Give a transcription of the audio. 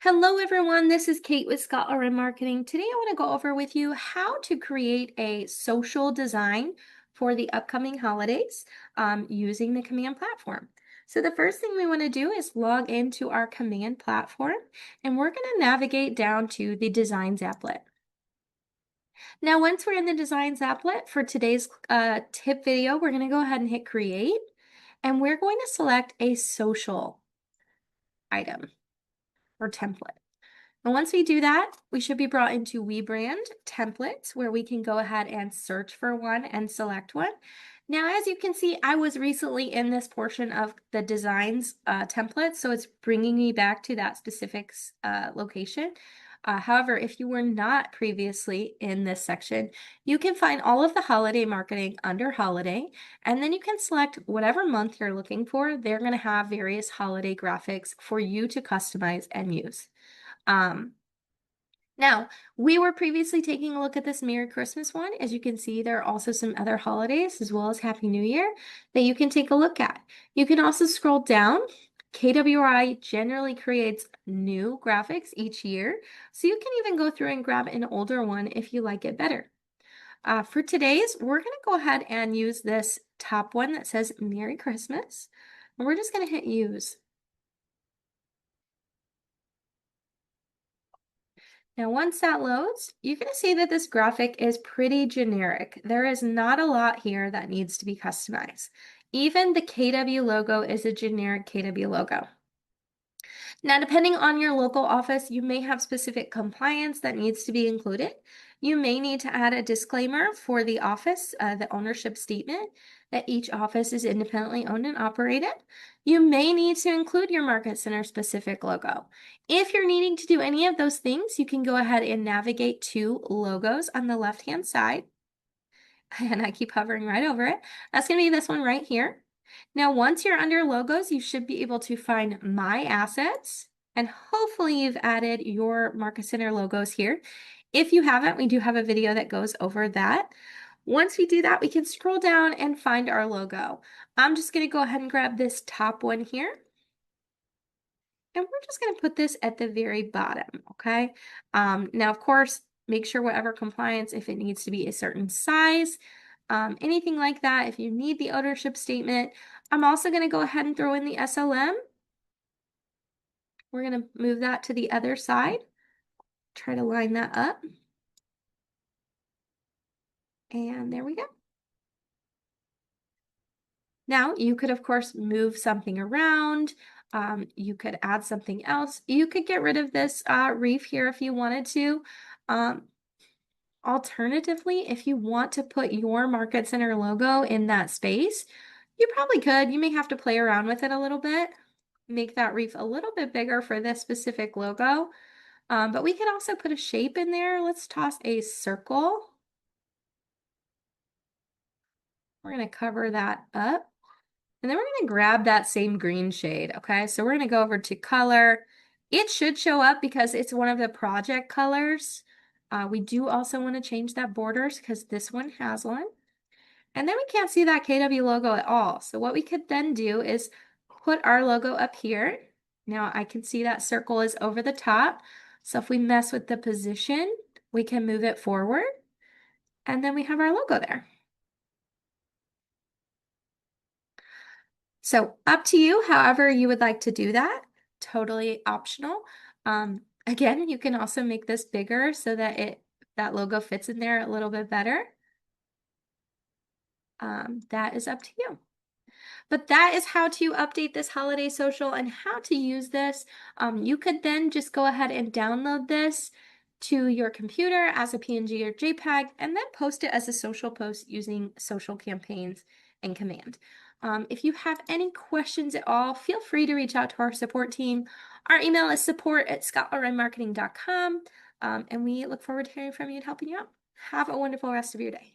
Hello everyone, this is Kate with Scotland Marketing. Today I want to go over with you how to create a social design for the upcoming holidays using the command platform. So the first thing we want to do is log into our command platform, and we're going to navigate down to the Designs applet. Now once we're in the Designs applet, for today's tip video, we're going to go ahead and hit create, and we're going to select a social item or template. And once we do that, we should be brought into WeBrand templates where we can go ahead and search for one and select one. Now, as you can see, I was recently in this portion of the designs template, so it's bringing me back to that specific location. However, if you were not previously in this section, you can find all of the holiday marketing under holiday, and then you can select whatever month you're looking for. They're going to have various holiday graphics for you to customize and use. Now, we were previously taking a look at this Merry Christmas one. As you can see, there are also some other holidays as well as Happy New Year that you can take a look at. You can also scroll down. KWI generally creates new graphics each year, so you can even go through and grab an older one if you like it better. For today's, we're going to go ahead and use this top one that says Merry Christmas, and we're just going to hit use. Now, once that loads, you're going to see that this graphic is pretty generic. There is not a lot here that needs to be customized. Even the KW logo is a generic KW logo. Now, depending on your local office, you may have specific compliance that needs to be included. You may need to add a disclaimer for the office, the ownership statement, that each office is independently owned and operated. You may need to include your market center specific logo. If you're needing to do any of those things, you can go ahead and navigate to logos on the left-hand side. And I keep hovering right over it. That's going to be this one right here. Now, once you're under logos, you should be able to find My Assets, and hopefully you've added your Market Center logos here. If you haven't, we do have a video that goes over that. Once we do that, we can scroll down and find our logo. I'm just going to go ahead and grab this top one here. And we're just going to put this at the very bottom, okay? Now, of course, make sure whatever compliance, if it needs to be a certain size, anything like that, if you need the ownership statement. I'm also going to go ahead and throw in the SLM. We're going to move that to the other side. Try to line that up. And there we go. Now, you could, of course, move something around. You could add something else. You could get rid of this reef here if you wanted to. Alternatively, if you want to put your Market Center logo in that space, you probably could. You may have to play around with it a little bit, make that reef a little bit bigger for this specific logo. But we could also put a shape in there. Let's toss a circle. We're going to cover that up. And then we're going to grab that same green shade, okay? So we're going to go over to color. It should show up because it's one of the project colors. We do also want to change that borders because this one has one. And then we can't see that KW logo at all. So what we could then do is put our logo up here. Now I can see that circle is over the top. So if we mess with the position, we can move it forward. And then we have our logo there. So up to you, however you would like to do that, totally optional. Again, you can also make this bigger so that that logo fits in there a little bit better. That is up to you. But that is how to update this holiday social and how to use this. You could then just go ahead and download this to your computer as a PNG or JPEG and then post it as a social post using social campaigns and command. If you have any questions at all, feel free to reach out to our support team. Our email is support@scotlandmarketing.com, and we look forward to hearing from you and helping you out. Have a wonderful rest of your day.